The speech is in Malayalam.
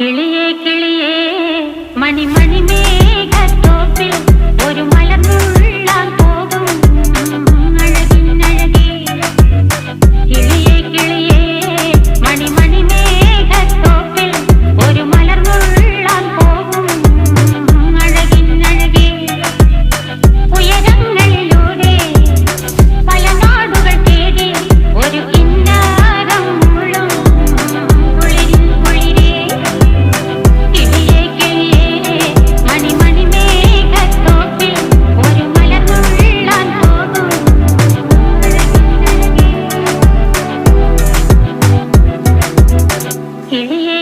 കിളിയേ കിളിയേ മണിമണി മേഘത്തോപ്പിൽ ഒരു മലർന്നുള്ളാൻ പോകും അഴകിനഴകേ. കിളിയേ കിളിയേ മണിമണി മേഘത്തോപ്പിൽ ഒരു മലർന്നുള്ളാൻ പോകും അഴകിനഴകേ. ഉയരങ്ങളിലൂടെ പല നാടുകൾ തേടി ഒരു കിന്നാരം മുള്ളും കുളിരിൻ കുളിരേ. കിളിയേ കിളിയേ മണിമണി മേഘത്തോപ്പിൽ ഒരു മലർന്നുള്ളാൻ പോകും അഴകിനഴകേ. കിളിയേ